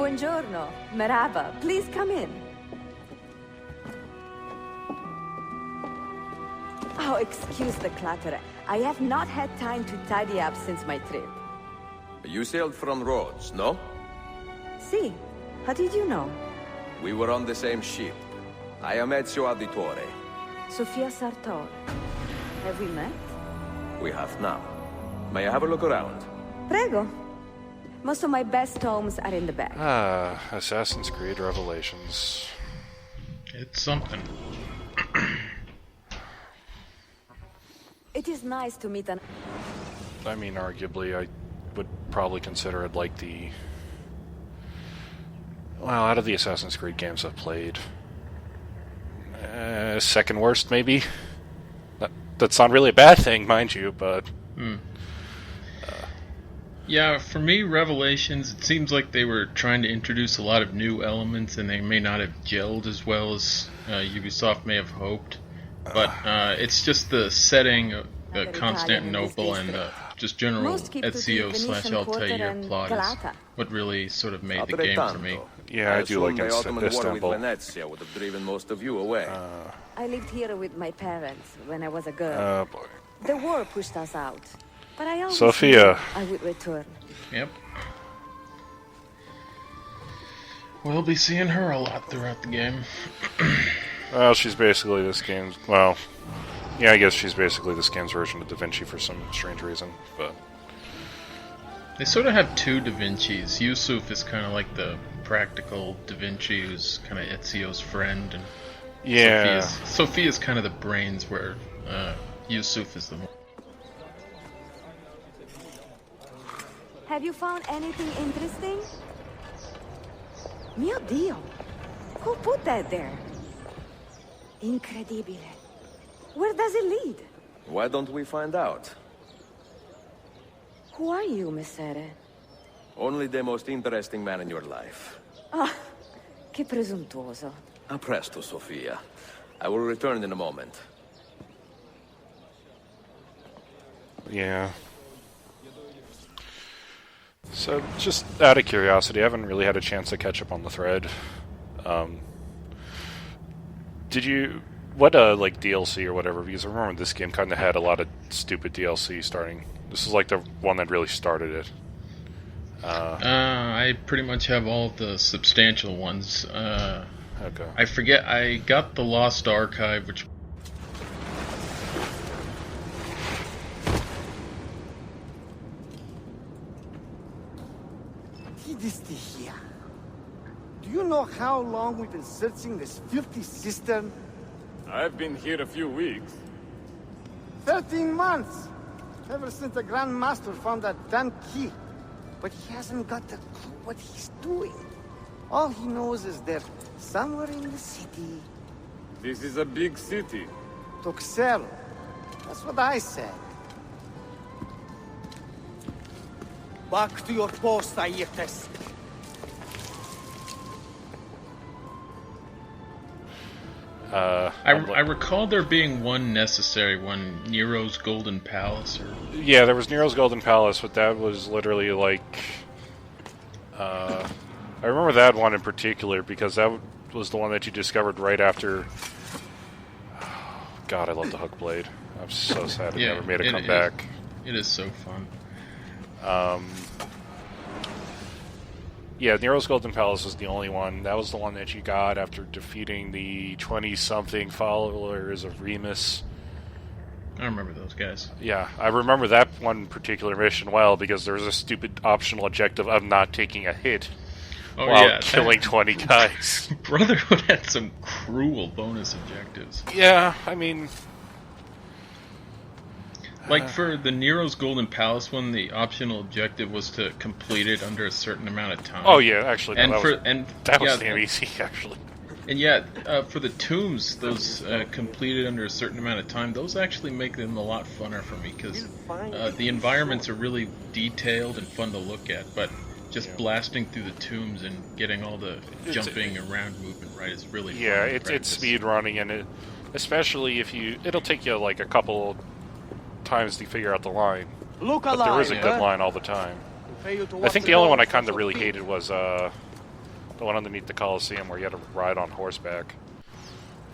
Buongiorno. Merhaba. Please come in. Oh, excuse the clutter. I have not had time to tidy up since my trip. You sailed from Rhodes, no? See, how did you know? We were on the same ship. I am Ezio Auditore. Sofia Sartor. Have we met? We have now. May I have a look around? Prego. Most of my best tomes are in the back. Assassin's Creed Revelations. It's something. It is nice to meet an... I mean, arguably, I would probably consider it like the... Well, out of the Assassin's Creed games I've played, second worst, maybe? That's not really a bad thing, mind you, but... Yeah, for me, Revelations, it seems like they were trying to introduce a lot of new elements, and they may not have gelled as well as Ubisoft may have hoped. But it's just the setting of Constantinople and just general Ezio/Altair plot is what really sort of made the game for me. Yeah, I do like the Ottoman war with Istanbul. Venezia would have driven most of you away. I lived here with my parents when I was a girl. Oh, boy. The war pushed us out. But I always Sofia. knew I would return. Yep. We'll be seeing her a lot throughout the game. Well, she's basically this game's... Well, yeah, I guess she's basically this game's version of Da Vinci for some strange reason, but... They sort of have two Da Vincis. Yusuf is kind of like the practical Da Vinci who's kind of Ezio's friend, and yeah. Sophia's kind of the brains, where Yusuf is the one. Have you found anything interesting? Mio Dio! Who put that there? Incredibile. Where does it lead? Why don't we find out? Who are you, Messere? Only the most interesting man in your life. Ah, che presuntuoso. A presto, Sofia. I will return in a moment. Yeah. So, just out of curiosity, I haven't really had a chance to catch up on the thread. Did you... What, like, DLC or whatever, because I remember this game kind of had a lot of stupid DLC starting. This is like the one that really started it. I pretty much have all the substantial ones. Okay. I forget, I got the Lost Archive, which... Here. Do you know how long we've been searching this filthy cistern? I've been here a few weeks. 13 months! Ever since the Grand Master found that damn key. But he hasn't got a clue what he's doing. All he knows is they're somewhere in the city. This is a big city. Toxel. That's what I said. Back to your post, Aietes. I recall there being one necessary one, Nero's Golden Palace. Yeah, there was Nero's Golden Palace, but that was literally like... I remember that one in particular, because that was the one that you discovered right after... God, I love the Hook Blade. I'm so sad it never made a comeback. It is so fun. Yeah, Nero's Golden Palace was the only one. That was the one that you got after defeating the 20-something followers of Remus. I remember those guys. Yeah, I remember that one particular mission well, because there was a stupid optional objective of not taking a hit while killing 20 guys. Brotherhood had some cruel bonus objectives. Yeah, I mean... Like for the Nero's Golden Palace one, the optional objective was to complete it under a certain amount of time. Oh yeah, actually, no, that was damn easy, actually. And yeah, for the tombs, those completed under a certain amount of time, those actually make them a lot funner for me, because the environments are really detailed and fun to look at, but just blasting through the tombs and getting all the jumping around movement right is really fun. Yeah, it's speed running, and especially if it'll take you like a couple times to figure out the line. But there is a good line all the time. I think the only one I kind of really hated was The one underneath the Coliseum where you had to ride on horseback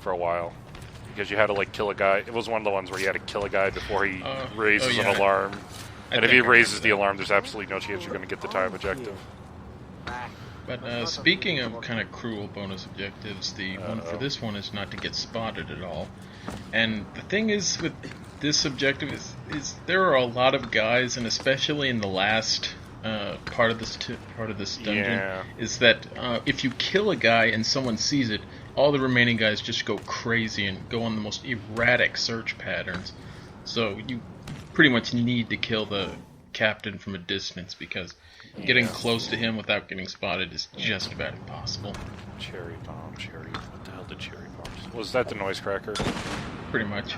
for a while. Because you had to, like, kill a guy. It was one of the ones where you had to kill a guy before he raises an alarm. And if he raises the alarm, there's absolutely no chance you're going to get the time objective. But speaking of kind of cruel bonus objectives, the one for this one is not to get spotted at all. And the thing is with this objective is there are a lot of guys, and especially in the last part of this dungeon, is that if you kill a guy and someone sees it, all the remaining guys just go crazy and go on the most erratic search patterns. So you pretty much need to kill the captain from a distance, because getting close to him without getting spotted is just about impossible. Cherry bomb, what the hell did cherry bombs? Was that the noise cracker? Pretty much.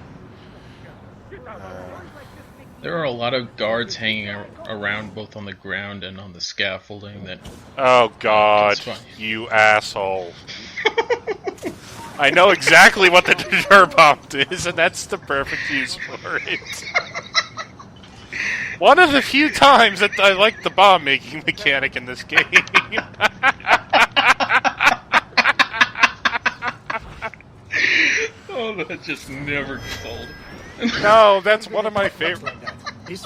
There are a lot of guards hanging around both on the ground and on the scaffolding that... Oh god, you asshole. I know exactly what the deter bomb is, and that's the perfect use for it. One of the few times that I like the bomb-making mechanic in this game. Oh, that just never gets old. No, that's one of my favorite.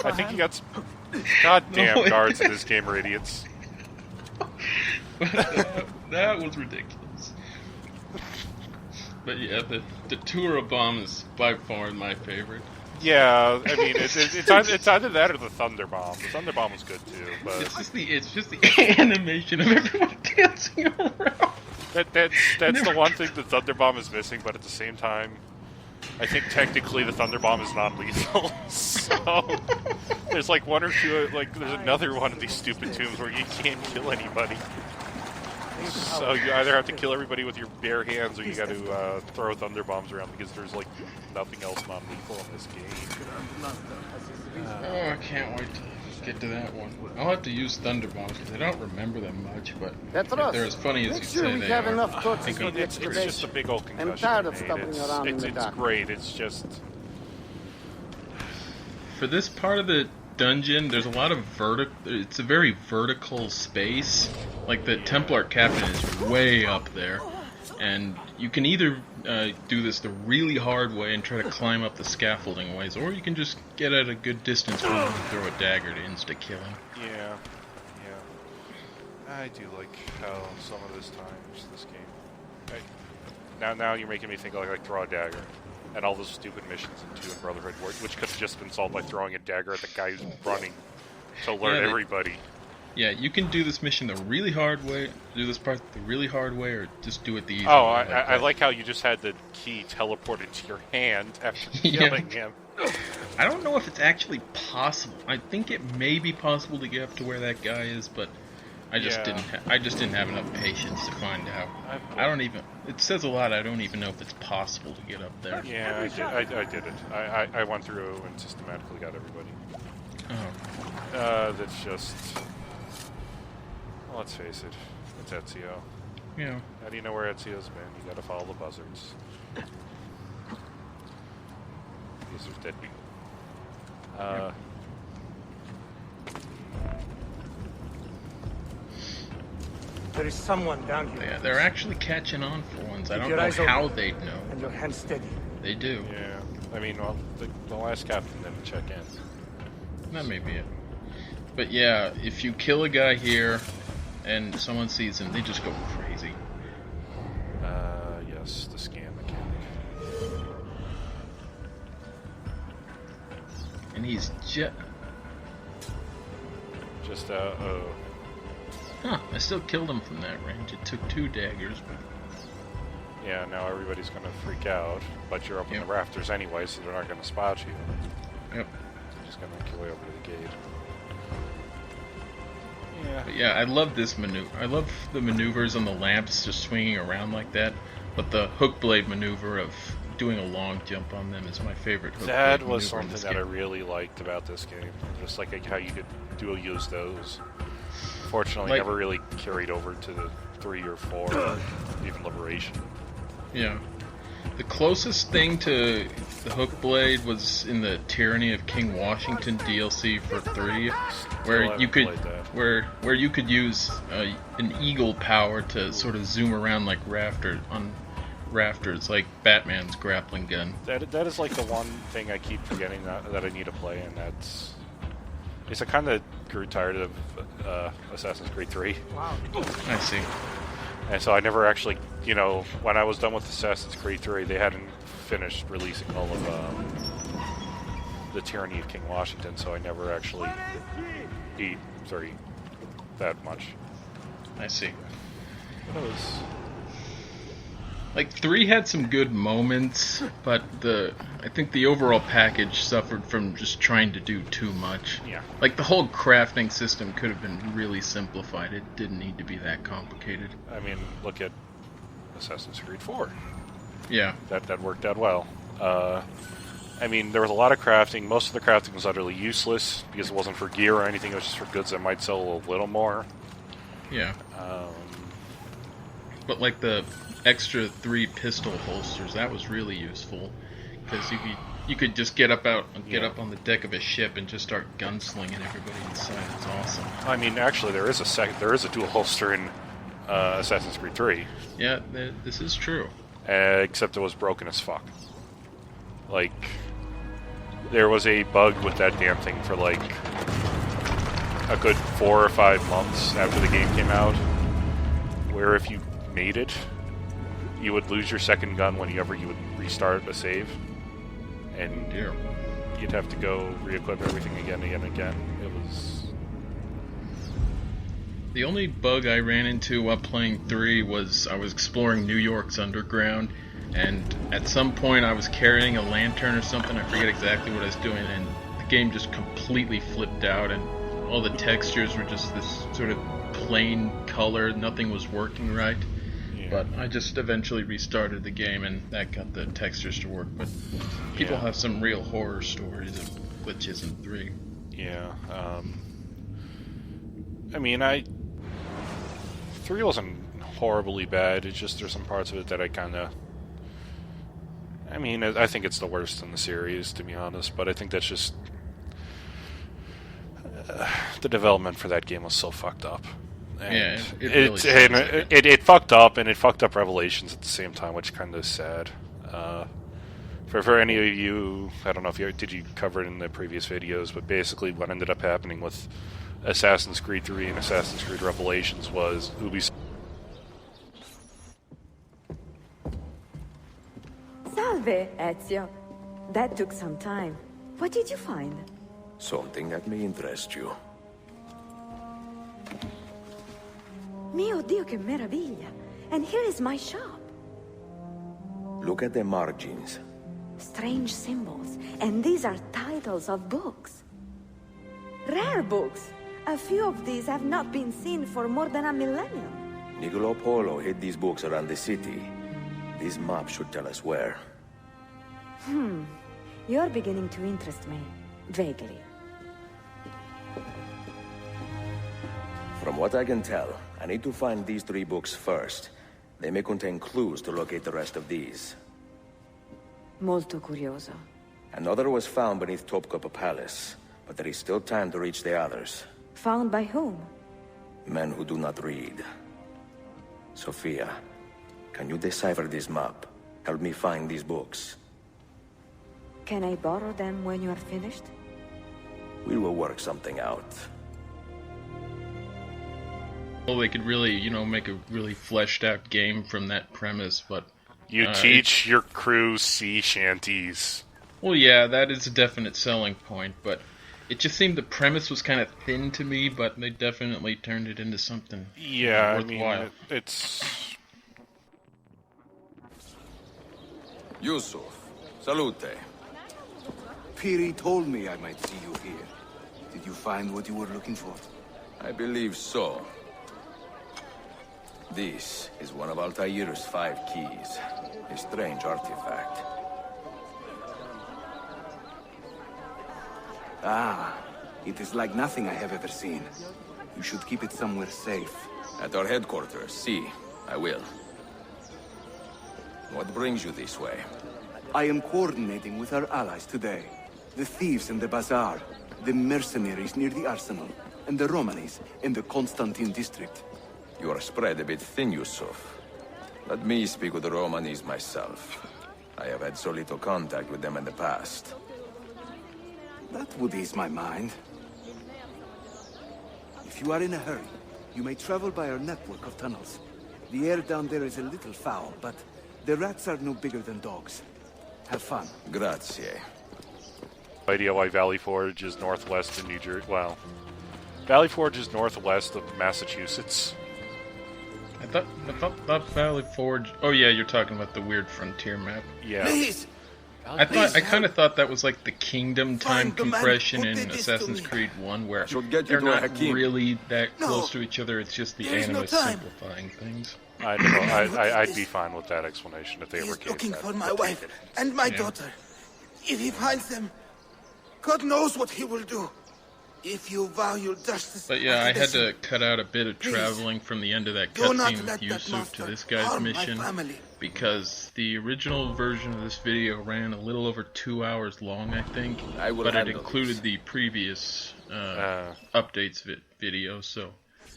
I think you got some goddamn guards in this game are idiots. That was ridiculous. But yeah, the Tura bomb is by far my favorite. Yeah, I mean it's either that or the Thunder Bomb. The Thunder Bomb was good too, but it's just the animation of everyone dancing around. That's the one thing the Thunder Bomb is missing, but at the same time, I think technically the Thunder Bomb is non-lethal. So there's like one or two, like there's another one of these stupid tombs where you can't kill anybody. So you either have to kill everybody with your bare hands, or you got to throw thunder bombs around, because there's like nothing else non-lethal in this game. Oh, I can't wait to get to that one. I'll have to use thunder bombs because I don't remember them much, but if they're as funny as you say they are. Enough It's just a big old concussion. I'm tired of grenade. stumbling around in the dark. It's great. It's just for this part of the dungeon, there's a lot of it's a very vertical space. Like the Templar captain is way up there, and you can either do this the really hard way and try to climb up the scaffolding ways, or you can just get at a good distance from him and throw a dagger to insta kill him. yeah. I do like how some of this game. Now you're making me think like throw a dagger. And all those stupid missions in 2 and Brotherhood, which could have just been solved by throwing a dagger at the guy who's running to alert everybody. Yeah, you can do this mission the really hard way, do this part the really hard way, or just do it the easy way. I like how you just had the key teleported to your hand after killing him. I don't know if it's actually possible. I think it may be possible to get up to where that guy is, but I just didn't have enough patience to find out. I don't even. It says a lot. I don't even know if it's possible to get up there. Yeah, I did it. I went through and systematically got everybody. Oh. That's just. Well, let's face it. It's Ezio. Yeah. How do you know where Ezio's been? You gotta follow the buzzards. These are dead people. There is someone down here. Yeah, they're actually catching on for once. I don't know how they'd know. And your hands steady. They do. Yeah. I mean, well, the last captain didn't check in. That may be it. But yeah, if you kill a guy here and someone sees him, they just go crazy. Yes, the scan mechanic. And he's Just, Huh, I still killed him from that range. It took 2 daggers, but... Yeah, now everybody's gonna freak out, but you're up in the rafters anyway, so they're not gonna spot you. Yep. You're just gonna make your way over to the gate. Yeah. But yeah, I love this maneuver. I love the maneuvers on the lamps just swinging around like that, but the hook blade maneuver of doing a long jump on them is my favorite hook That blade was maneuver in something this that I game. really liked about this game. Just like how you could dual use those. Fortunately, Like- never really carried over to the 3 or 4, even Liberation. Yeah. The closest thing to the hook blade was in the Tyranny of King Washington DLC for 3, Still where haven't you could played that. where you could use an eagle power to sort of zoom around like rafters, like Batman's grappling gun. That is like the one thing I keep forgetting that I need to play, and that's... I kind of grew tired of Assassin's Creed 3. Wow. I see. And so I never actually, when I was done with Assassin's Creed 3, they hadn't finished releasing all of the Tyranny of King Washington, so I never actually beat 3 that much. I see. But it was... Like 3 had some good moments, but I think the overall package suffered from just trying to do too much. Yeah. Like the whole crafting system could have been really simplified. It didn't need to be that complicated. I mean, look at Assassin's Creed 4. Yeah. That worked out well. I mean, there was a lot of crafting. Most of the crafting was utterly useless because it wasn't for gear or anything. It was just for goods that might sell a little more. Yeah. But like the extra 3 pistol holsters, that was really useful because you could just get up on the deck of a ship and just start gunslinging everybody inside. It's awesome. I mean, actually, there is a dual holster in Assassin's Creed 3. Yeah, this is true. Except it was broken as fuck. Like, there was a bug with that damn thing for like a good 4 or 5 months after the game came out, where if you made it, you would lose your second gun whenever you would restart a save, and you'd have to go re-equip everything again and again. It was... The only bug I ran into while playing 3 was I was exploring New York's underground, and at some point I was carrying a lantern or something, I forget exactly what I was doing, and the game just completely flipped out, and all the textures were just this sort of plain color, nothing was working right. But I just eventually restarted the game, and that got the textures to work. But people have some real horror stories of glitches in 3. Yeah. I mean, 3 wasn't horribly bad. It's just there's some parts of it that I kind of... I mean, I think it's the worst in the series, to be honest. But I think that's just... the development for that game was so fucked up. And it fucked up, and it fucked up Revelations at the same time, which kind of is sad. For any of you, I don't know if did you cover it in the previous videos, but basically what ended up happening with Assassin's Creed 3 and Assassin's Creed Revelations was Ubisoft. Salve, Ezio. That took some time. What did you find? Something that may interest you. Mio Dio, che meraviglia! And here is my shop. Look at the margins. Strange symbols, and these are titles of books. Rare books. A few of these have not been seen for more than a millennium. Niccolo Polo hid these books around the city. This map should tell us where. You're beginning to interest me. Vaguely. From what I can tell, I need to find these 3 books first. They may contain clues to locate the rest of these. Molto curioso. Another was found beneath Topkapi Palace, but there is still time to reach the others. Found by whom? Men who do not read. Sophia, can you decipher this map? Help me find these books. Can I borrow them when you are finished? We will work something out. Well, they could really, make a really fleshed out game from that premise, but... You teach your crew sea shanties. Well, yeah, that is a definite selling point, but it just seemed the premise was kind of thin to me, but they definitely turned it into something worthwhile. I mean, it's... Yusuf, salute. Piri told me I might see you here. Did you find what you were looking for? I believe so. This is one of Altair's 5 keys. A strange artifact. Ah, it is like nothing I have ever seen. You should keep it somewhere safe. At our headquarters, see. I will. What brings you this way? I am coordinating with our allies today. The thieves in the bazaar, the mercenaries near the arsenal. and the Romanis in the Constantine district. You are spread a bit thin, Yusuf. Let me speak with the Romanis myself. I have had so little contact with them in the past. That would ease my mind. If you are in a hurry, you may travel by our network of tunnels. The air down there is a little foul, but the rats are no bigger than dogs. Have fun. Grazie. Idea why Valley Forge is northwest of New Jersey. Well, Valley Forge is northwest of Massachusetts. I thought Valley Forge. Oh yeah, you're talking about the weird frontier map. Yeah. Please! I kind of thought that was like the kingdom time compression in Assassin's Creed 1, where should get you they're to a not Hakim. really that close to each other. It's just the There is no anime time. simplifying things. I don't know. I'd be fine with that explanation if they He ever is came looking that. for my wife and my daughter. If he finds them, God knows what he will do. If you vow your justice... But yeah, I after had this, to cut out a bit of Please, traveling from the end of that do not cutscene let with that Yusuf monster to this guy's harm my mission, family. because the original version of this video ran a little over 2 hours long, I think, I will but it handle included this. the previous updates video, so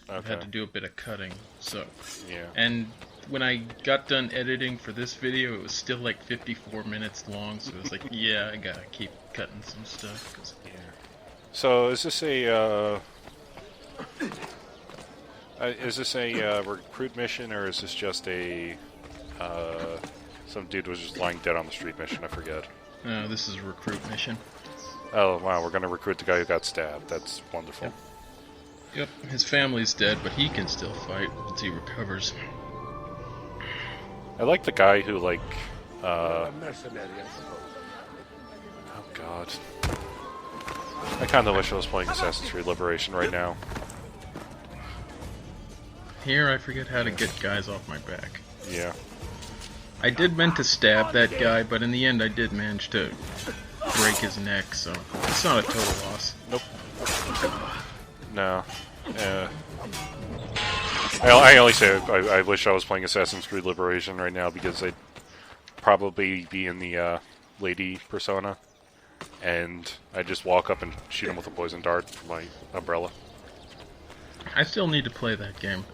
I had to do a bit of cutting. So, Yeah. and when I got done editing for this video, it was still like 54 minutes long, so it was like, yeah, I gotta keep cutting some stuff. 'Cause So is this a recruit mission, or is this just a some dude was just lying dead on the street mission? I forget. this is a recruit mission. Oh wow, we're gonna recruit the guy who got stabbed. That's wonderful. Yep, his family's dead, but he can still fight once he recovers. I like the guy who like. A mercenary, I suppose. Oh god. I kind of wish I was playing Assassin's Creed Liberation right now. Here, I forget how to get guys off my back. Yeah. I did meant to stab that guy, but in the end I did manage to break his neck, so it's not a total loss. Nope. No. I only say I wish I was playing Assassin's Creed Liberation right now because I'd probably be in the lady persona, and I'd just walk up and shoot him with a poison dart from my umbrella. I still need to play that game.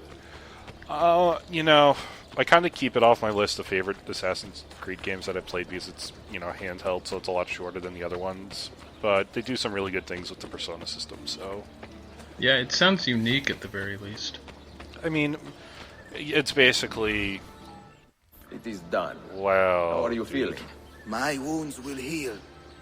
You know, I kind of keep it off my list of favorite Assassin's Creed games that I've played because it's, you know, handheld, so it's a lot shorter than the other ones. But they do some really good things with the Persona system, so... Yeah, it sounds unique at the very least. I mean, it's basically... It is done. Wow. How are you feeling? My wounds will heal,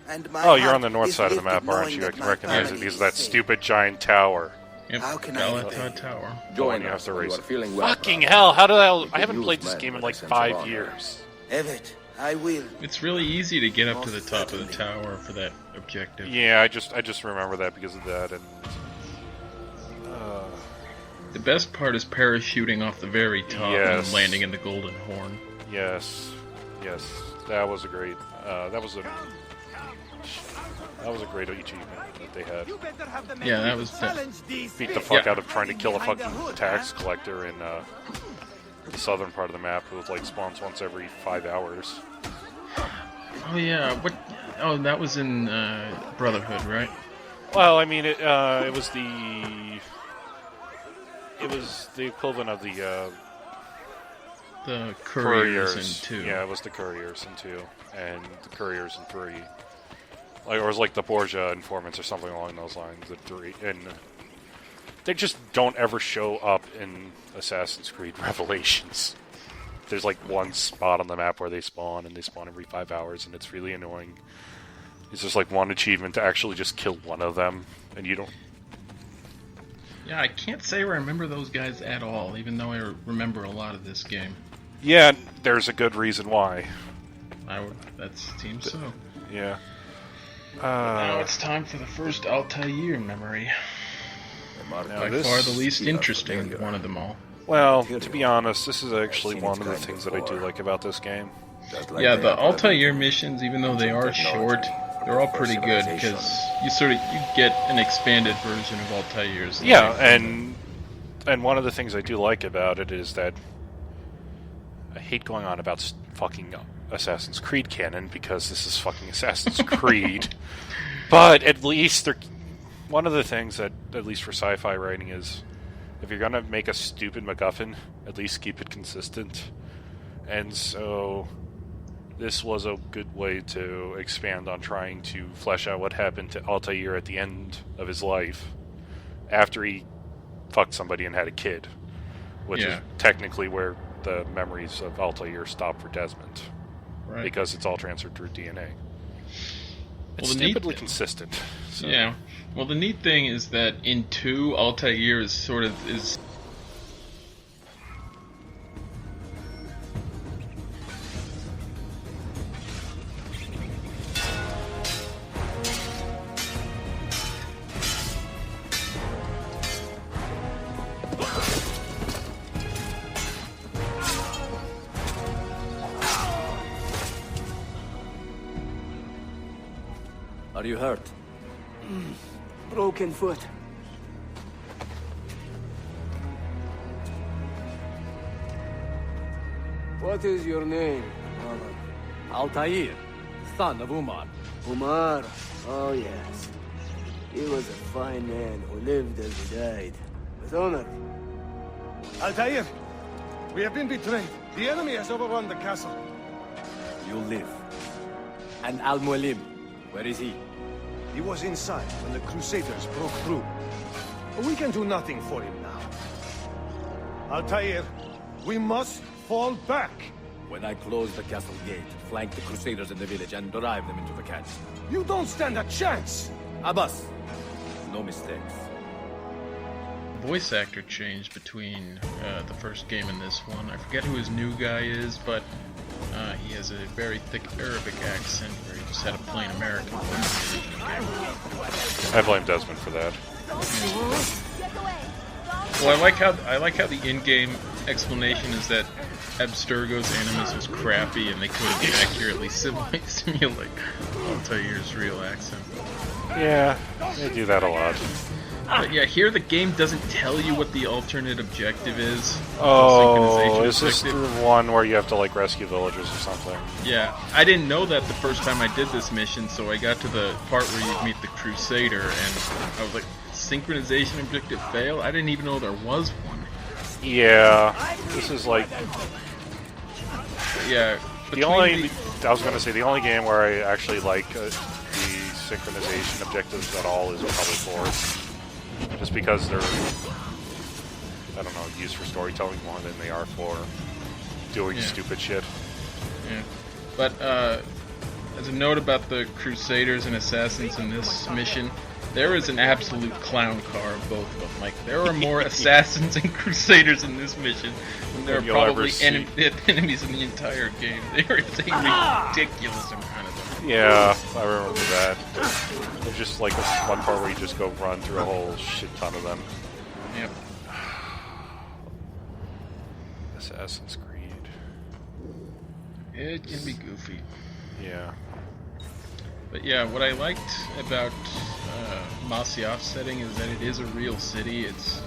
and my Oh, you're heart on the north is side of the lifted map, aren't knowing you? I that can my recognize it family because is of that safe. stupid giant tower. Yep, How can I Galata repay? Tower. Join you have us to when race you are it. feeling well. Fucking brother. hell, how did I You haven't use played this men game in with like a sense of 5 honor. years. Evet, I will. It's really easy to get up to the top of the tower for that objective. Yeah, I just remember that because of that, and... The best part is parachuting off the very top Yes. and landing in the Golden Horn. Yes, that was a great, that was a great achievement that they had. Yeah, that was Beat the fuck out of trying to kill a fucking tax collector in the southern part of the map who like spawns once every 5 hours. Oh yeah, what? Oh, that was in Brotherhood, right? Well, I mean, it was the equivalent of the Couriers in 2. Yeah, it was the couriers in 2, and the couriers in 3. Like, or it was like the Borgia informants or something along those lines. The 3, and they just don't ever show up in Assassin's Creed Revelations. There's like one spot on the map where they spawn, and they spawn every 5 hours, and it's really annoying. It's just like one achievement to actually just kill one of them, and you don't. Yeah, I can't say I remember those guys at all, even though I remember a lot of this game. Yeah, there's a good reason why. That seems so. Yeah. Now it's time for the first Altair memory. By this- far the least interesting one of them all. Well, to be honest, this is actually one of the things that I do like about this game. Just like Yeah, they the have Altair missions, even though they are short, they're all pretty good because you get an expanded version of Altair's. Yeah, life. and one of the things I do like about it is that I hate going on about fucking Assassin's Creed canon because this is fucking Assassin's Creed. But at least one of the things that, at least for sci-fi writing, is if you're going to make a stupid MacGuffin, at least keep it consistent. And so this was a good way to expand on trying to flesh out what happened to Altair at the end of his life after he fucked somebody and had a kid, which is technically where the memories of Altair stop for Desmond. Right. Because it's all transferred through DNA. It's stupidly consistent. So. Yeah. Well, the neat thing is that in 2, Altair is sort of is. Are you hurt? Broken foot. What is your name, brother? Altair, son of Umar. Umar? Oh, yes. He was a fine man who lived as he died. With honor. Altair! We have been betrayed. The enemy has overrun the castle. You live. And Al-Mualim, where is he? He was inside when the Crusaders broke through. But we can do nothing for him now. Altair, we must fall back. When I close the castle gate, flank the Crusaders in the village and drive them into the catch. You don't stand a chance! Abbas, no mistakes. Voice actor changed between the first game and this one. I forget who his new guy is, but he has a very thick Arabic accent where he just had a plain American voice in the original game. I blame Desmond for that. Well, I like how the in-game explanation is that Abstergo's Animus was crappy and they couldn't accurately simulate Altair's real accent. Yeah, they do that a lot. But yeah, here the game doesn't tell you what the alternate objective is. Oh, is this the one where you have to, like, rescue villagers or something? Yeah, I didn't know that the first time I did this mission, so I got to the part where you meet the Crusader, and I was like, synchronization objective fail? I didn't even know there was one. Yeah, this is like... Yeah, the only... I was going to say, the only game where I actually like the synchronization objectives at all is probably 4. Just because they're, I don't know, used for storytelling more than they are for doing stupid shit. Yeah. But, as a note about the Crusaders and Assassins in this mission, there is an absolute clown car of both of them. Like, there are more Assassins and Crusaders in this mission than there are probably enemies in the entire game. There is a ridiculous amount of them. Yeah, I remember that. There's just like this one part where you just go run through a whole shit ton of them. Yep. Assassin's Creed. It can be goofy. Yeah. But yeah, what I liked about Masyaf's setting is that it is a real city. It's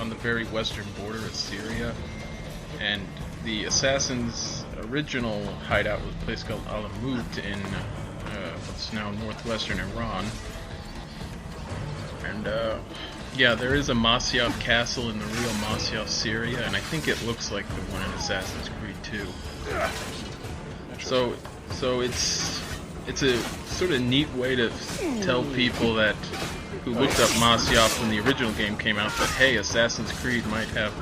on the very western border of Syria. And the Assassins' original hideout was a place called Alamut in what's now northwestern Iran. And yeah, there is a Masyaf castle in the real Masyaf, Syria, and I think it looks like the one in Assassin's Creed 2. So it's a sort of neat way to tell people that who looked up Masyaf when the original game came out that hey, Assassin's Creed might have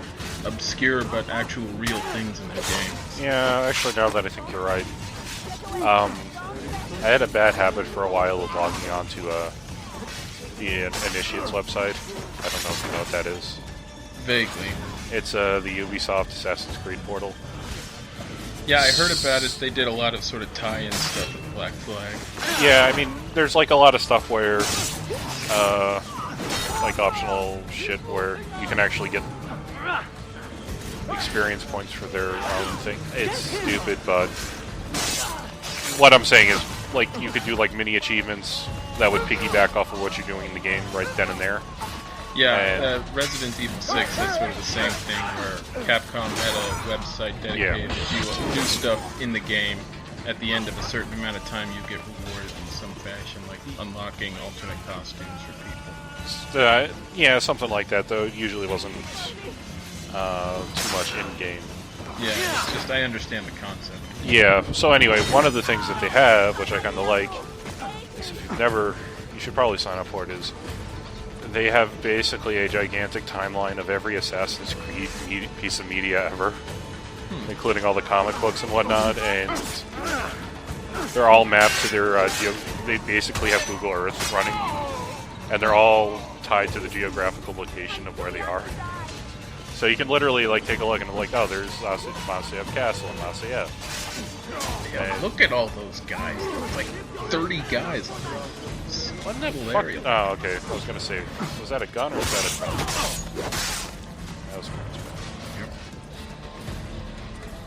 obscure but actual real things in their game. Yeah, actually, now that I think you're right, I had a bad habit for a while of logging onto the Initiate's website. I don't know if you know what that is. Vaguely. It's the Ubisoft Assassin's Creed portal. Yeah, I heard about it. They did a lot of sort of tie-in stuff with Black Flag. Yeah, I mean, there's like a lot of stuff where, like optional shit where you can actually get experience points for their own thing. It's stupid, but what I'm saying is, like, you could do like mini achievements that would piggyback off of what you're doing in the game right then and there. Yeah, Resident Evil 6 is sort of the same thing, where Capcom had a website dedicated to do stuff in the game, at the end of a certain amount of time you get rewarded in some fashion, like unlocking alternate costumes for people. Yeah, something like that, though it usually wasn't too much in-game. Yeah, it's just I understand the concept. Yeah, so anyway, one of the things that they have, which I kind of like, is if you've never, you should probably sign up for it, is they have basically a gigantic timeline of every Assassin's Creed piece of media ever, including all the comic books and whatnot, and they're all mapped to their, they basically have Google Earth running, and they're all tied to the geographical location of where they are. So you can literally like take a look and like, oh, there's Masyaf Castle in Masyaf. Yeah, look at all those guys. There's like 30 guys on this little area. Oh, okay. I was gonna say, was that a gun or was that a truck? That was pretty bad. Yep.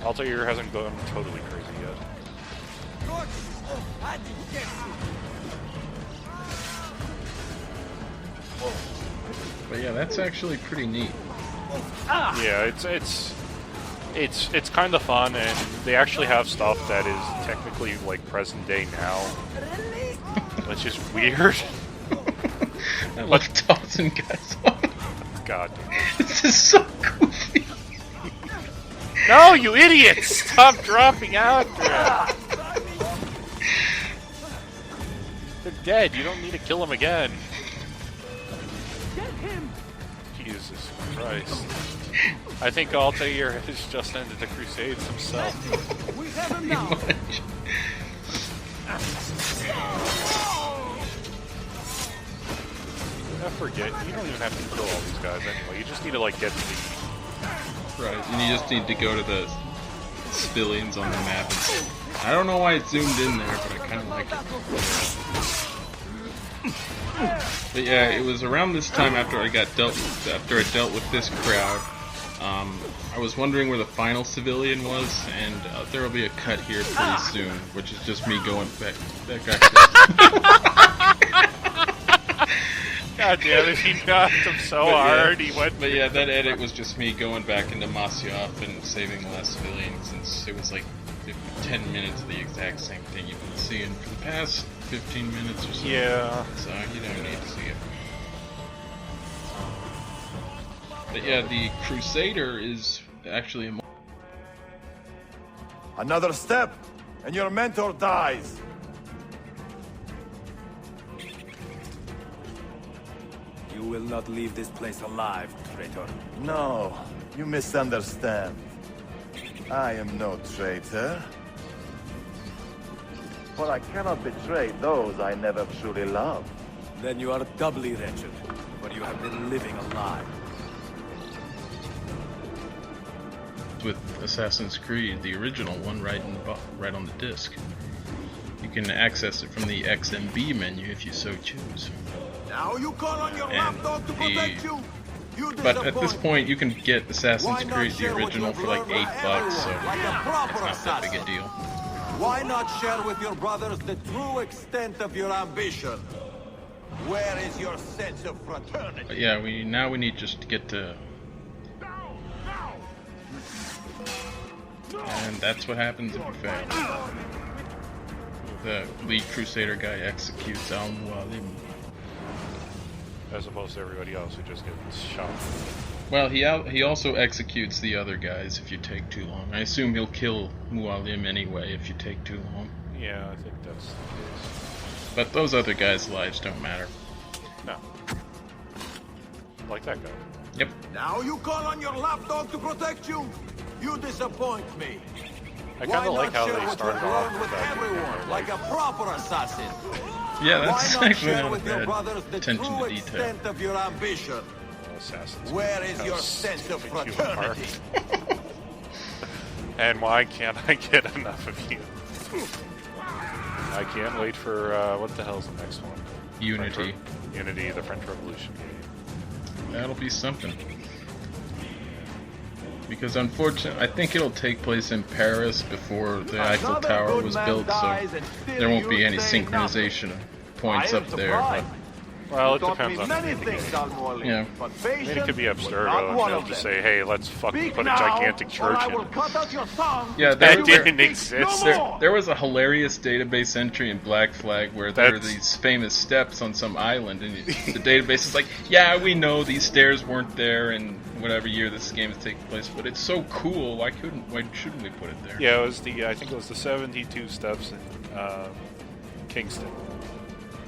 Altair hasn't gone totally crazy yet. But yeah, that's actually pretty neat. Yeah, it's kind of fun, and they actually have stuff that is technically like present day now, which is weird. I love tossing guys off. God, this is so goofy. No, you idiots! Stop dropping out. They're dead. You don't need to kill them again. Jesus Christ. I think Altair has just ended the Crusades himself. We have him now. I forget, you don't even have to kill all these guys anyway. You just need to like get to the... Right, and you just need to go to the civilians on the map. And I don't know why it zoomed in there, but I kind of like it. But yeah, it was around this time after I dealt with this crowd. I was wondering where the final civilian was, and there will be a cut here pretty soon, which is just me going back. God damn it, he knocked him so hard, he went... But yeah, that edit was just me going back into Masyaf and saving the last civilian, since it was like 10 minutes of the exact same thing you've been seeing for the past 15 minutes or so. Yeah. So you don't need to see it. But yeah, the Crusader is actually a... Another step, and your mentor dies. You will not leave this place alive, traitor. No, you misunderstand. I am no traitor. For I cannot betray those I never truly loved. Then you are doubly wretched, for you have been living a lie. With Assassin's Creed, the original one, right on the disc. You can access it from the XMB menu if you so choose. Now you call on your lapdog to protect you. But at this point, you can get Assassin's Creed, the original, for like $8, so it's not that big a deal. Why not share with your brothers the true extent of your ambition? Where is your sense of fraternity? But yeah, we need just to get to... And that's what happens if you fail. The lead Crusader guy executes Al-Mualim. As opposed to everybody else who just gets shot. Well, he also executes the other guys if you take too long. I assume he'll kill Mualim anyway if you take too long. Yeah, I think that's the case. But those other guys' lives don't matter. No. Like that guy. Yep. Now you call on your lapdog to protect you? You disappoint me. I kind of like how they started off with everyone, like a proper assassin. Yeah, that's Why not actually share not with your bad brothers the attention true to detail. extent of your ambition? Assassins. Where is your sense of fraternity? And why can't I get enough of you? I can't wait for, what the hell's the next one? Unity. Unity, the French Revolution game. That'll be something. Because unfortunately, I think it'll take place in Paris before the Eiffel Tower was built, so there won't be any synchronization points up there. But Well, it Taught depends me on many the things, game. Al-Mualim, Yeah. but I mean, it could be patience was Abstergo, not and one they'll of just them. say, hey, let's fucking Speak put a now, gigantic or church I in will it. cut out your tongue. Yeah, That there, didn't Speak exist. no more. there was a hilarious database entry in Black Flag where there were That's- these famous steps on some island, and the database is like, yeah, we know these stairs weren't there in whatever year this game is taking place, but it's so cool. Why shouldn't we put it there? Yeah, it was I think it was the 72 steps in Kingston.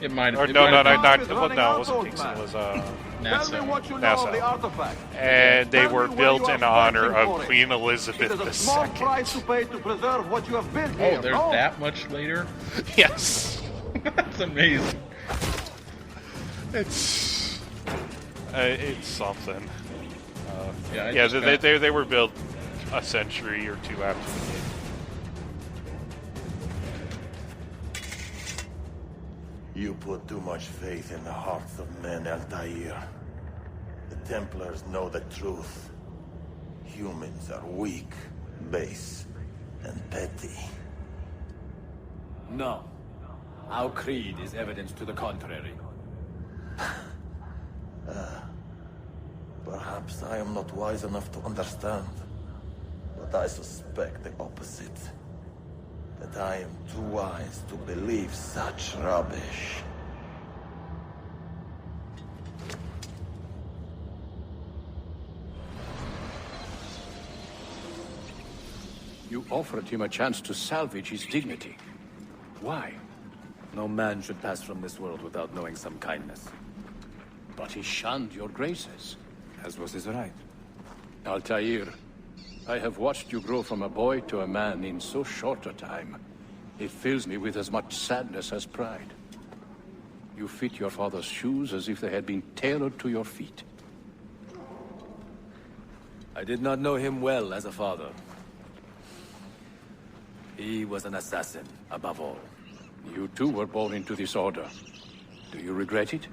It might Or have. no, Time it is running out, wasn't old Kingston. man. It was Tell me what you know Nassau. of the artifact. And they Tell were me where built you are in honor searching of for it. Queen It Elizabeth is a small price to II. pay to preserve what you have built Oh, here. they're no? that much later? Yes, That's amazing. it's something. Yeah, I Yeah, just got- they were built a century or two after the game. You put too much faith in the hearts of men, Altair. The Templars know the truth. Humans are weak, base, and petty. No. Our creed is evidence to the contrary. Perhaps I am not wise enough to understand, but I suspect the opposite. That I am too wise to believe such rubbish. You offered him a chance to salvage his dignity. Why? No man should pass from this world without knowing some kindness. But he shunned your graces. As was his right. Altair, I have watched you grow from a boy to a man in so short a time. It fills me with as much sadness as pride. You fit your father's shoes as if they had been tailored to your feet. I did not know him well as a father. He was an assassin, above all. You too were born into this order. Do you regret it?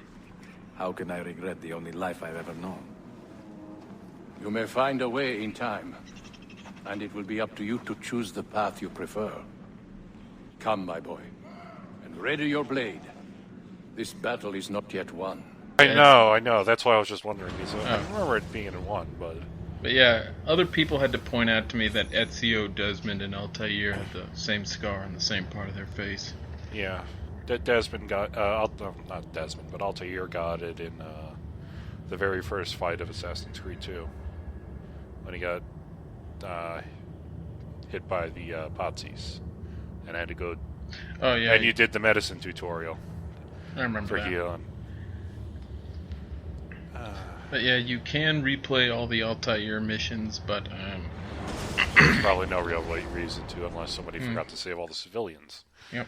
How can I regret the only life I've ever known? You may find a way in time, and it will be up to you to choose the path you prefer. Come, my boy, and ready your blade. This battle is not yet won. I know. That's why I was just wondering. Because I remember it being in one, but yeah, other people had to point out to me that Ezio, Desmond, and Altair had the same scar on the same part of their face. yeah, Desmond got not Desmond, but Altair got it in the very first fight of Assassin's Creed 2 when he got hit by the Pozzies and had to go. Oh yeah, and you did the medicine tutorial. I remember for that. healing. But yeah, you can replay all the Altair missions, but There's probably no real reason to, unless somebody forgot to save all the civilians. Yep.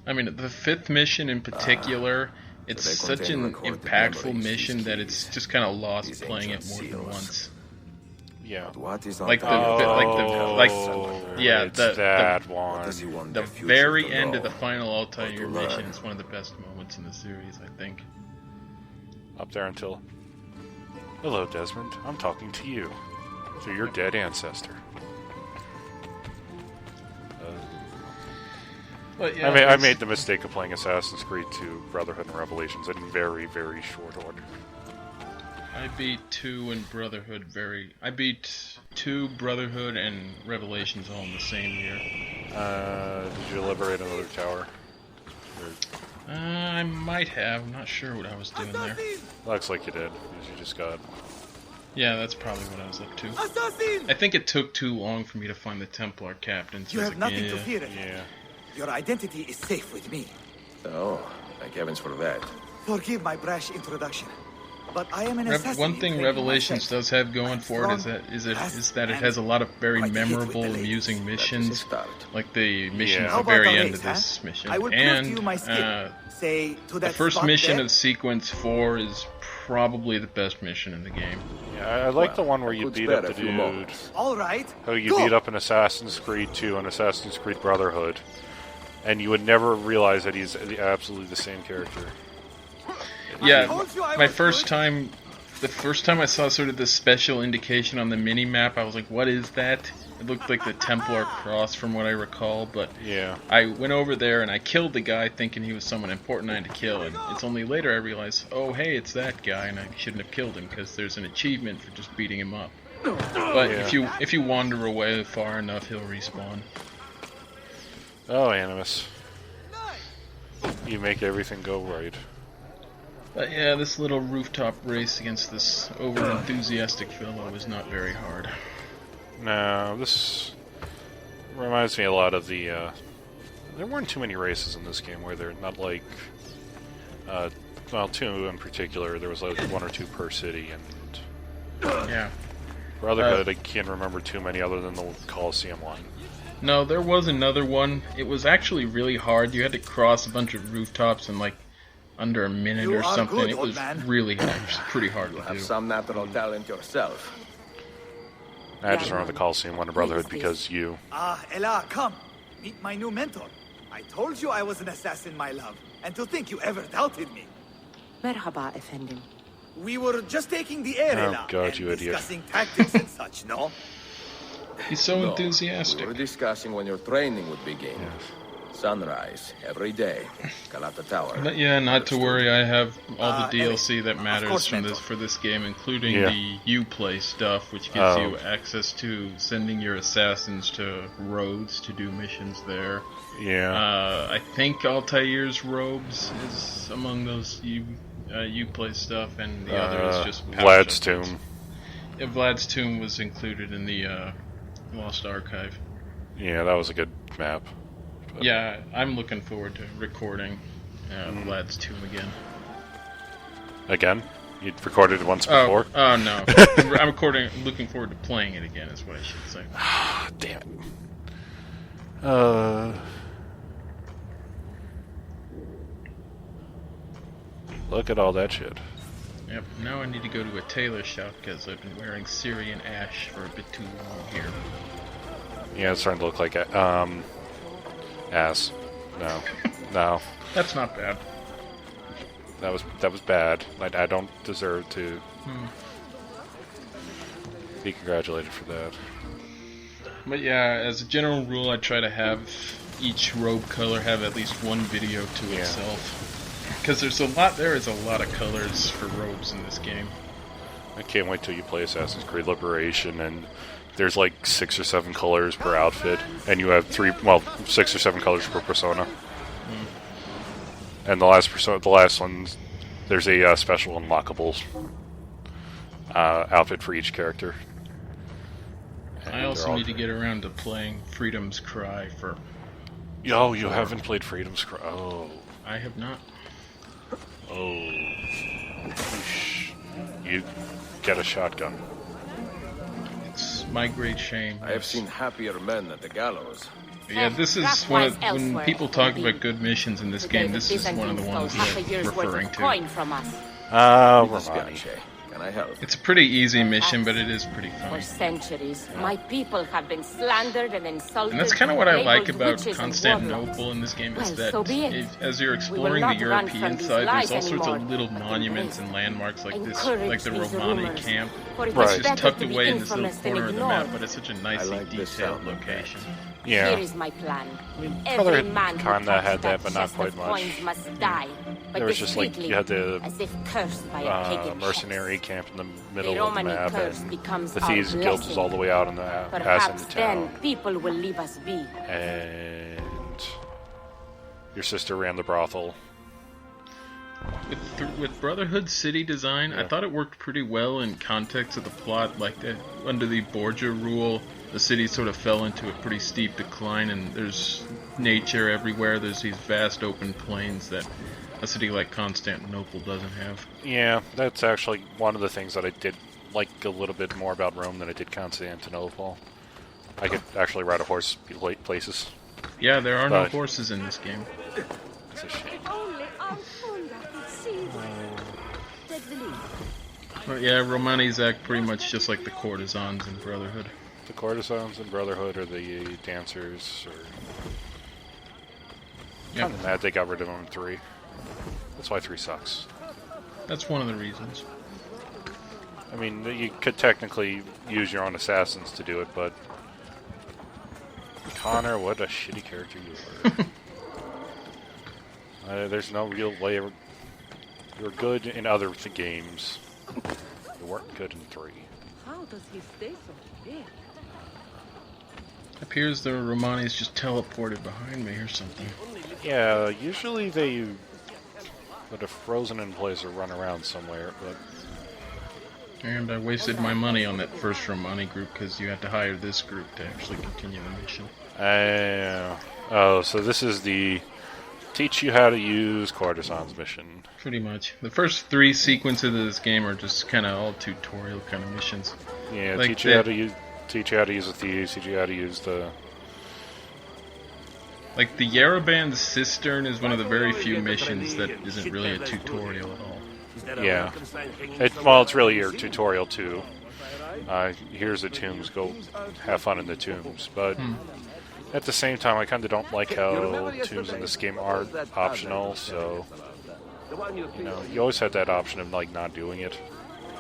I mean, the fifth mission in particular, it's so they such contain an recorded impactful memories, mission these that it's keys, just kind of lost these playing it ancient more than seals. once. Yeah. But what is Like the, Oh, yeah, it's that one. What does he want the their future very to end know of the final or Altair to mission learn? is one of the best moments in the series, I think. Up there until... Hello, Desmond. I'm talking to you. To your dead ancestor. But yeah, I made the mistake of playing Assassin's Creed 2, Brotherhood and Revelations in very, very short order. I beat 2 and Brotherhood I beat 2, Brotherhood, and Revelations all in the same year. Did you liberate another tower? I might have. I'm not sure what I was doing there. Looks like you did, because you just got... Yeah, that's probably what I was up to. I think it took too long for me to find the Templar captain. So You I was have like, nothing yeah. to fear. Yeah. Your identity is safe with me. Oh, thank heavens for that. Forgive my brash introduction, but I am an assassin. One thing in training Revelations myself. does have going for it is that it has a lot of very Quite a hit with memorable, the ladies. amusing missions, start. like the mission Yeah. at How the about very the end race, of this huh? mission. I will prove And to you my skill. Say to the that first spot mission there. of Sequence 4 is probably the best mission in the game. Yeah, I like the Well, one where I you could beat spare up a the few dude. moments. All right. How you go. beat up an Assassin's Creed 2 and Assassin's Creed Brotherhood, and you would never realize that he's absolutely the same character. Yeah, told you I my was first good. time, the first time I saw sort of the special indication on the mini map, I was like, "What is that?" It looked like the Templar cross from what I recall, but Yeah. I went over there and I killed the guy thinking he was someone important I had to kill, and it's only later I realized, oh hey, it's that guy, and I shouldn't have killed him because there's an achievement for just beating him up. But Yeah. if you wander away far enough, he'll respawn. Oh, Animus. You make everything go right. But yeah, this little rooftop race against this over-enthusiastic fellow was not very hard. No, this reminds me a lot of the, there weren't too many races in this game where they're not like, well, two in particular. There was like 1 or 2 per city, and Yeah. Brotherhood, I can't remember too many other than the Coliseum one. No, there was another one. It was actually really hard. You had to cross a bunch of rooftops in like under a minute You or are something. good, It old was man. really pretty hard to Have do. some natural talent yourself. I just remember the Coliseum one in Brotherhood because you. Ah, Ella, come. Meet my new mentor. I told you I was an assassin, my love. And to think you ever doubted me. Merhaba, Efendim. We were just taking the air, Oh, Ella, God, and you idiot. discussing tactics and such, no? He's so No, enthusiastic. We were discussing when your training would begin. Sunrise, every day. Galata Tower. But yeah, not to worry. I have all the Eric, DLC that matters course, from Mentor. this for this game, including Yeah. the Uplay stuff, which gives Oh. you access to sending your assassins to Rhodes to do missions there. Yeah. I think Altair's robes is among those Uplay stuff, and the other is just pouch Vlad's updates. Tomb. Yeah, Vlad's Tomb was included in the Lost Archive. Yeah, that was a good map. But Yeah, I'm looking forward to recording Vlad's Tomb again. Again? You'd recorded it once before? Oh no. I'm looking forward to playing it again, is what I should say. Damn it. Look at all that shit. Yep, now I need to go to a tailor shop because I've been wearing Syrian ash for a bit too long here. Yeah, it's starting to look like ass. No. No. That's not bad. That was bad. I don't deserve to be congratulated for that. But yeah, as a general rule, I try to have each robe color have at least one video to itself. Because there is a lot of colors for robes in this game. I can't wait till you play Assassin's Creed Liberation, and there's like 6 or 7 colors per outfit, and you have 6 or 7 colors per persona. And the last one, there's a special unlockable outfit for each character. And I also need to get around to playing Freedom's Cry for... Oh, you haven't played Freedom's Cry? Oh. I have not. Oh. You get a shotgun. It's my great shame. I have seen happier men at the gallows. Yeah, this is when people talk about good missions in this game, this is one of the ones that I'm referring to. Romani. Can I help? It's a pretty easy mission, but it is pretty For fun. centuries, my people have been slandered and insulted. And that's kind of what I like labeled about witches and Constantinople warlocks. in this game, is Well, that so be it. as you're We exploring will the not run from European these side, lies there's all sorts of anymore, little but monuments and landmarks like this, encourage like the these Romani rumors. camp. For it It's is just better tucked to be away in this little infamous than corner of the map, ignored. but it's such a nicely like this detailed sound. location. Yeah. Here is my plan. Every Brotherhood man who kinda touched had that, but not chest quite of much. coins must die. But There was just like, discreetly, you had the as if cursed by a pagan mercenary camp in the middle The of the Romani map, curse and becomes the our Thieves Guild was blessing. all the way out in the ass in Perhaps the then town. people will leave us be. And your sister ran the brothel. With Brotherhood city design, I thought it worked pretty well in context of the plot. Like under the Borgia rule, the city sort of fell into a pretty steep decline, and there's nature everywhere. There's these vast open plains that a city like Constantinople doesn't have. Yeah, that's actually one of the things that I did like a little bit more about Rome than I did Constantinople. I could actually ride a horse places. Yeah, there are no But- horses in this game. It's a shame. But yeah, Romani's act pretty much just like the courtesans in Brotherhood. The courtesans in Brotherhood, or the dancers, or... Yep. I'm mad they got rid of them in 3. That's why 3 sucks. That's one of the reasons. I mean, you could technically use your own assassins to do it, but Connor, what a shitty character you are. There's no real way. You were good in other games. You weren't good in 3. How does he stay so big? Appears the Romani's just teleported behind me or something. Yeah, usually they would have frozen in place or run around somewhere, but... And I wasted my money on that first Romani group because you had to hire this group to actually continue the mission. Oh, so this is the teach you how to use courtesans mission. Pretty much. The first 3 sequences of this game are just kind of all tutorial kind of missions. Yeah, like teach you how to use the thieves, teach you how to use the... Like the Yereban Cistern is one of the very few missions that isn't really a tutorial at all. Yeah. It's really your tutorial too. Here's the tombs, go have fun in the tombs. But at the same time, I kind of don't like how tombs in this game are optional, so... You know, you always had that option of like not doing it.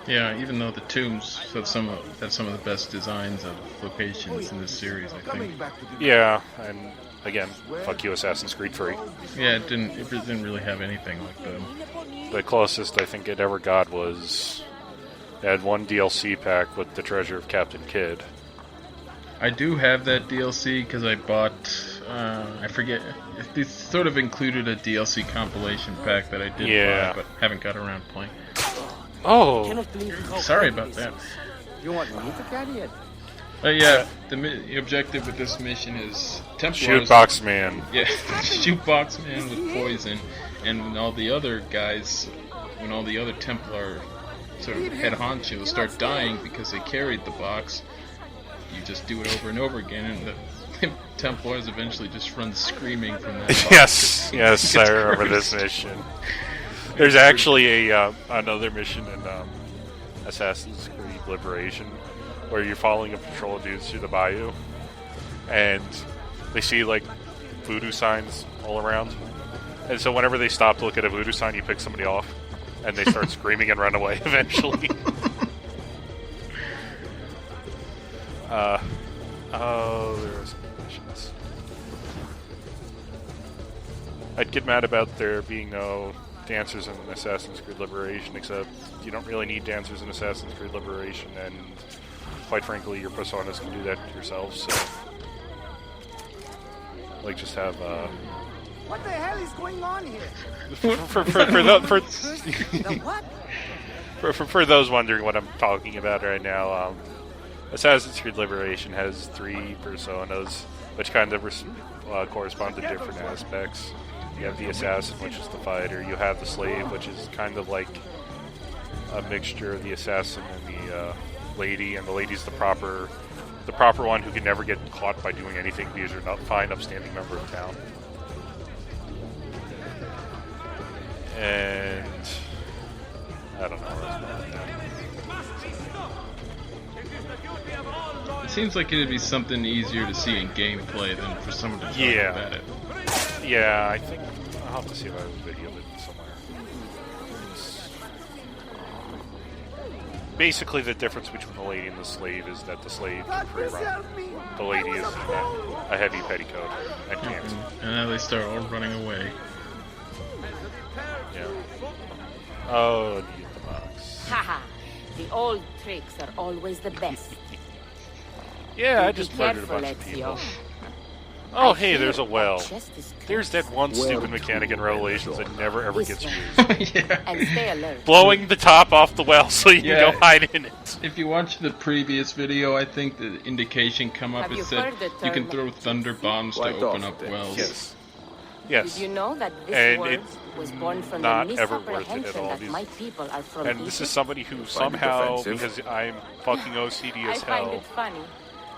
Yeah, even though the tombs have some of the best designs of locations in this series, I think. Yeah, and again, fuck you, Assassin's Creed 3. Yeah, it didn't really have anything like that. The closest I think it ever got was it had one DLC pack with the Treasure of Captain Kidd. I do have that DLC because I bought. I forget. It sort of included a DLC compilation pack that I did buy, but haven't got around to playing. Oh, sorry about that. You want me to carry it? Yeah, the objective with this mission is Templars. Shoot Boxman. Yeah, shoot Boxman with poison, and when all the other Templar sort of head honchos start dying because they carried the box, you just do it over and over again, and the Templars eventually just run screaming from that box. Yes, I remember this mission. There's actually another mission in Assassin's Creed Liberation where you're following a patrol of dudes through the bayou, and they see like voodoo signs all around, and so whenever they stop to look at a voodoo sign, you pick somebody off, and they start screaming and run away eventually. There are some missions. I'd get mad about there being no dancers in Assassin's Creed Liberation, except you don't really need dancers in Assassin's Creed Liberation, and quite frankly, your personas can do that yourselves, so... Like, just have, What the hell is going on here? For those wondering what I'm talking about right now, Assassin's Creed Liberation has 3 personas, which kind of correspond to different aspects. You have the assassin, which is the fighter. You have the slave, which is kind of like a mixture of the assassin and the lady, and the lady's the proper one who can never get caught by doing anything because you're not a fine, upstanding member of town. And I don't know. It seems like it'd be something easier to see in gameplay than for someone to talk about it. Yeah, I think I'll have to see if I have a video of it somewhere. Basically, the difference between the lady and the slave is that the slave can free run. The lady is a heavy petticoat and can't. And now they start all running away. Yeah. Oh, need the box. Haha, the old tricks are always the best. Yeah, I just murdered a bunch of people. Oh, hey, there's a well. There's that one stupid mechanic in Revelations that never ever gets used. And stay alert. Blowing the top off the well so you can go hide in it. If you watch the previous video, I think the indication come up. It said you can throw thunder bombs to open up wells. Yes. Did you know that this and word it's was born from not the ever worth it at misapprehension all. that my people are from And this is somebody who somehow, because I'm fucking OCD as I find hell, it funny.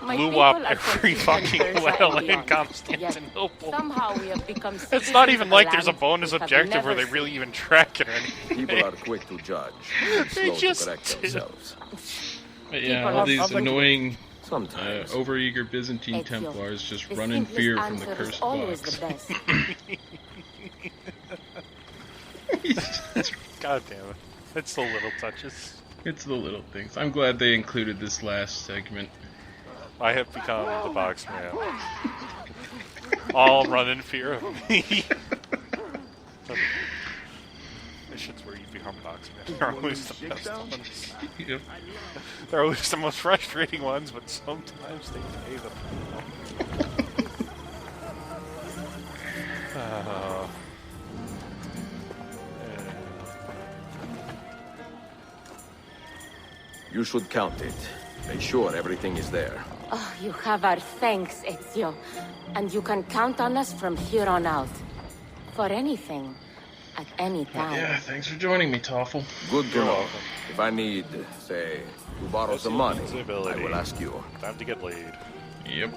My blew people up are every from fucking Persia well and in beyond. Constantinople. Yet, somehow we have become It's not even citizens like of a there's a land bonus we have objective where never they really even track it or anything. People are quick to judge, They slow just to correct do. themselves. But yeah, all these annoying, overeager Byzantine Templars just run in fear from the cursed box. God damn it. It's the little touches. It's the little things. I'm glad they included this last segment. I have become the box man. all run in fear of me. Missions where you become Dogsman. They're always the best ones. Yep. They're always the most frustrating ones, but sometimes they pay the You should count it. Make sure everything is there. Oh, you have our thanks, Ezio. And you can count on us from here on out. For anything. At any time. Yeah, thanks for joining me, Toffel. Good to know. If I need, say, to borrow some money, I will ask you. Time to get laid. Yep.